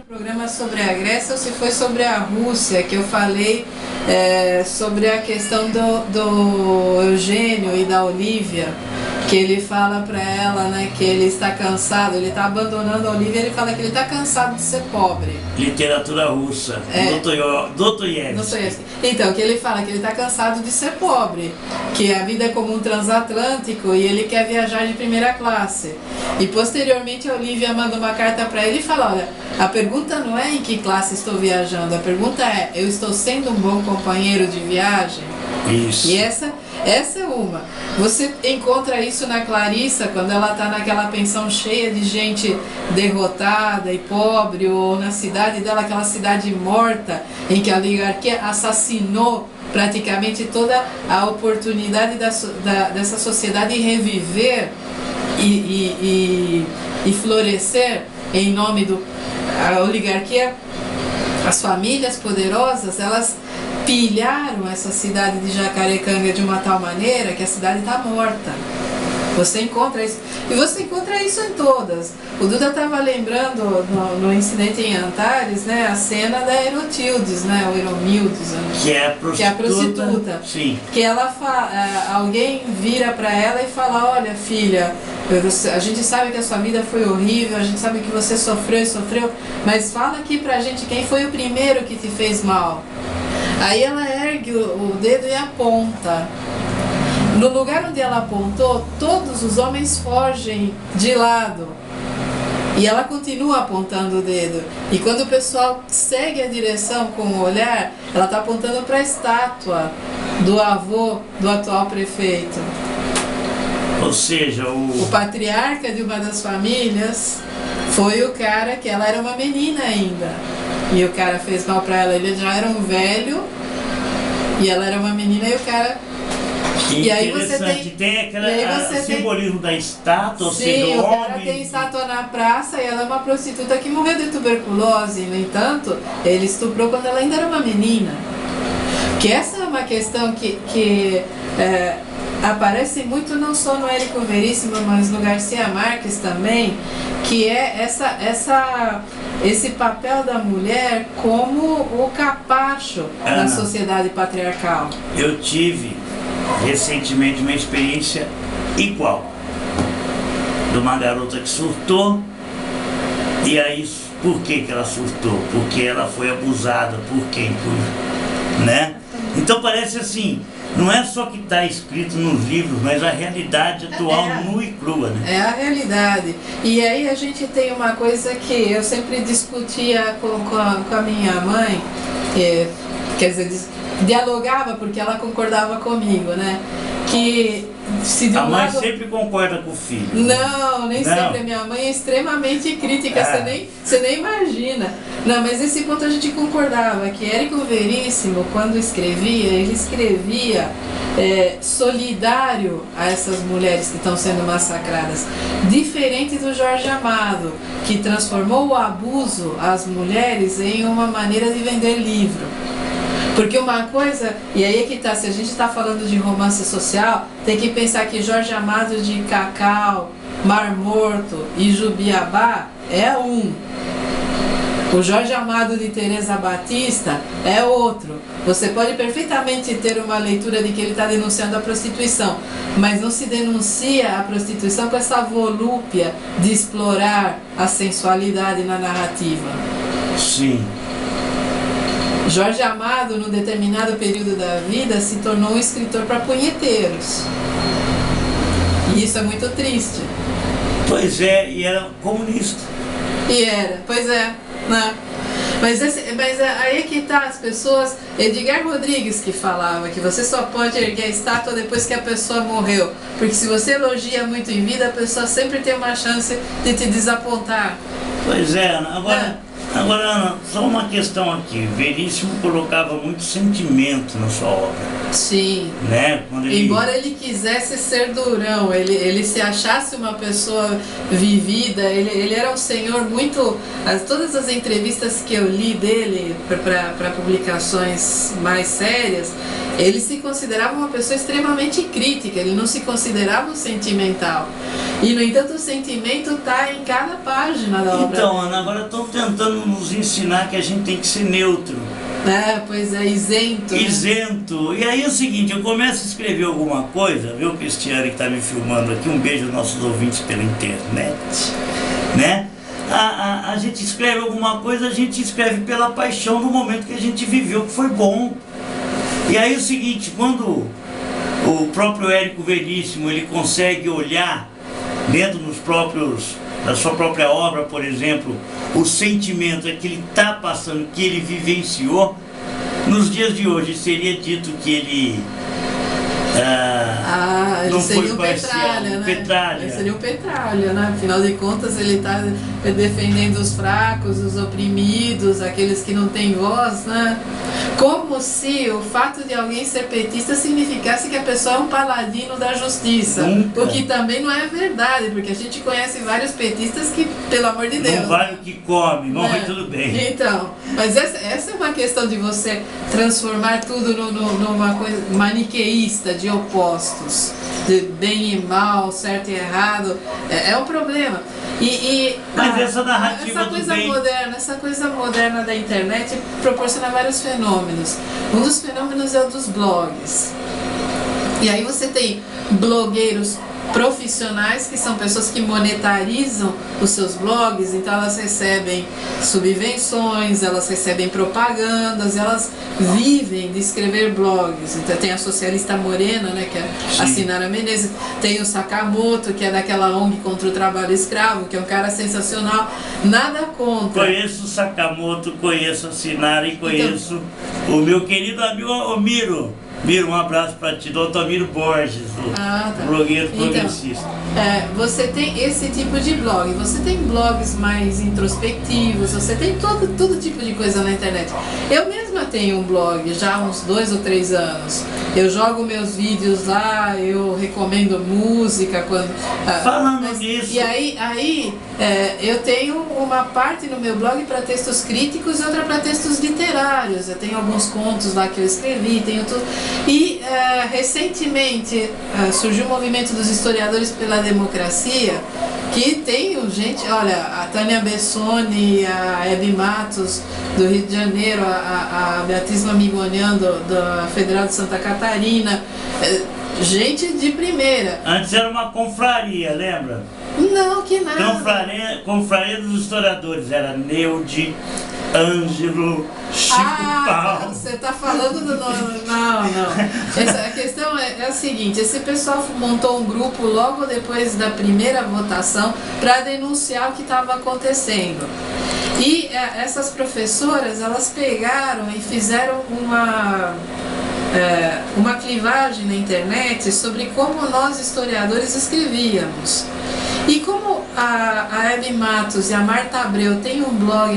Programa sobre a Grécia ou se foi sobre a Rússia, que eu falei sobre a questão do Eugênio e da Olívia, que ele fala para ela, né, que ele está cansado, ele está abandonando a Olívia, ele fala que ele está cansado de ser pobre. Literatura russa, Dostoiévski. Então, que ele fala que ele está cansado de ser pobre, que a vida é como um transatlântico e ele quer viajar de primeira classe. E posteriormente a Olívia manda uma carta para ele e fala, olha, a pergunta não é em que classe estou viajando, a pergunta é, eu estou sendo um bom companheiro de viagem? Isso. E essa é uma. Você encontra isso na Clarissa, quando ela está naquela pensão cheia de gente derrotada e pobre, ou na cidade dela, aquela cidade morta, em que a oligarquia assassinou praticamente toda a oportunidade dessa sociedade reviver e florescer em nome da oligarquia. As famílias poderosas, elas pilharam essa cidade de Jacarecanga de uma tal maneira que a cidade está morta. Você encontra isso. E você encontra isso em todas. O Duda estava lembrando no incidente em Antares, né, a cena da Erotildes, né, o Eromildes, que é a prostituta. Sim. Que ela alguém vira para ela e fala, olha filha, a gente sabe que a sua vida foi horrível, a gente sabe que você sofreu, mas fala aqui pra gente quem foi o primeiro que te fez mal. Aí ela ergue o dedo e aponta. No lugar onde ela apontou, todos os homens fogem de lado. E ela continua apontando o dedo. E quando o pessoal segue a direção com o olhar, ela está apontando para a estátua do avô do atual prefeito. Ou seja, o patriarca de uma das famílias foi o cara que ela era uma menina ainda. E o cara fez mal para ela, ele já era um velho e ela era uma menina e o cara... E aí você tem aquele simbolismo da estátua, ou seja, o homem... cara tem estátua na praça e ela é uma prostituta que morreu de tuberculose. No entanto, ele estuprou quando ela ainda era uma menina. Que essa é uma questão que aparece muito não só no Érico Veríssimo, mas no Garcia Marques também, que é esse papel da mulher como o capacho da sociedade patriarcal. Eu tive recentemente uma experiência igual, de uma garota que surtou. E aí, por que ela surtou? Porque ela foi abusada por quem? Né? Então parece assim, não é só que está escrito nos livros, mas a realidade atual nua e crua, né? É a realidade. E aí a gente tem uma coisa que eu sempre discutia com a minha mãe, quer dizer, dialogava porque ela concordava comigo, né? Que se de um a mãe lado... sempre concorda com o filho. Não, nem sempre. A minha mãe é extremamente crítica, você nem imagina. Não, mas nesse ponto a gente concordava que Érico Veríssimo, quando escrevia, ele escrevia solidário a essas mulheres que estão sendo massacradas. Diferente do Jorge Amado, que transformou o abuso às mulheres em uma maneira de vender livro. Porque uma coisa, e aí é que tá, se a gente está falando de romance social, tem que pensar que Jorge Amado de Cacau, Mar Morto e Jubiabá é um. O Jorge Amado de Teresa Batista é outro. Você pode perfeitamente ter uma leitura de que ele está denunciando a prostituição, mas não se denuncia a prostituição com essa volúpia de explorar a sensualidade na narrativa. Sim. Jorge Amado, num determinado período da vida, se tornou um escritor para punheteiros. E isso é muito triste. Pois é, e era comunista. E era, pois é, né? Mas aí que tá as pessoas... Edgar Rodrigues que falava que você só pode erguer a estátua depois que a pessoa morreu. Porque se você elogia muito em vida, a pessoa sempre tem uma chance de te desapontar. Pois é, Agora, Ana, só uma questão aqui. Veríssimo colocava muito sentimento na sua obra. Sim. Né? Embora ele quisesse ser durão, ele se achasse uma pessoa vivida, ele era um senhor muito... Todas as entrevistas que eu li dele para publicações mais sérias, ele se considerava uma pessoa extremamente crítica, ele não se considerava um sentimental. E, no entanto, o sentimento está em cada página da obra. Então, Ana, agora estão tentando nos ensinar que a gente tem que ser neutro. Pois é, isento. Isento. E aí é o seguinte, eu começo a escrever alguma coisa, viu, Cristiane, que está me filmando aqui, um beijo aos nossos ouvintes pela internet, né? A gente escreve alguma coisa, a gente escreve pela paixão do momento que a gente viveu, que foi bom. E aí é o seguinte, quando o próprio Érico Veríssimo, ele consegue olhar dentro da sua própria obra, por exemplo, o sentimento que ele está passando, que ele vivenciou, nos dias de hoje seria dito que ele não seria foi um parcial, Petralha, né? Petralha. Ele seria um Petralha, né? Afinal de contas, ele está defendendo os fracos, os oprimidos, aqueles que não têm voz, né? Como se o fato de alguém ser petista significasse que a pessoa é um paladino da justiça. Nunca. O que também não é verdade, porque a gente conhece vários petistas que, pelo amor de Deus... Não vale o que come, mas tudo bem. Então, mas essa é uma questão de você transformar tudo numa coisa maniqueísta, de opostos, de bem e mal, certo e errado, é um problema. Mas essa narrativa essa coisa moderna da internet proporciona vários fenômenos. Um dos fenômenos é o dos blogs. E aí você tem blogueiros profissionais, que são pessoas que monetarizam os seus blogs, então elas recebem subvenções, elas recebem propagandas, elas vivem de escrever blogs. Então tem a Socialista Morena, né, que é a Sinara Menezes, tem o Sakamoto, que é daquela ONG contra o trabalho escravo, que é um cara sensacional, nada contra. Conheço o Sakamoto, conheço a Sinara e conheço o meu querido amigo Miro. Miro, um abraço para ti, doutor Miro Borges, blogueiro progressista. Você tem esse tipo de blog, você tem blogs mais introspectivos, você tem todo tipo de coisa na internet. Eu mesma tenho um blog já há uns 2 ou 3 anos. Eu jogo meus vídeos lá, eu recomendo música. Falando nisso... E aí eu tenho uma parte no meu blog para textos críticos e outra para textos literários. Eu tenho alguns contos lá que eu escrevi, tenho tudo. E recentemente surgiu o movimento dos historiadores pela democracia, que tem gente, olha, a Tânia Bessoni, a Hebe Matos do Rio de Janeiro, a Beatriz Mamigonian da Federal de Santa Catarina, gente de primeira. Antes era uma confraria, lembra? Não, que nada. Confraria dos historiadores, era Neude, Ângelo, Chico Paulo. Você está falando do nome. Não. A questão é a seguinte: esse pessoal montou um grupo logo depois da primeira votação para denunciar o que estava acontecendo. E essas professoras, elas pegaram e fizeram uma clivagem na internet sobre como nós historiadores escrevíamos. E como a Hebe Matos e a Marta Abreu têm um blog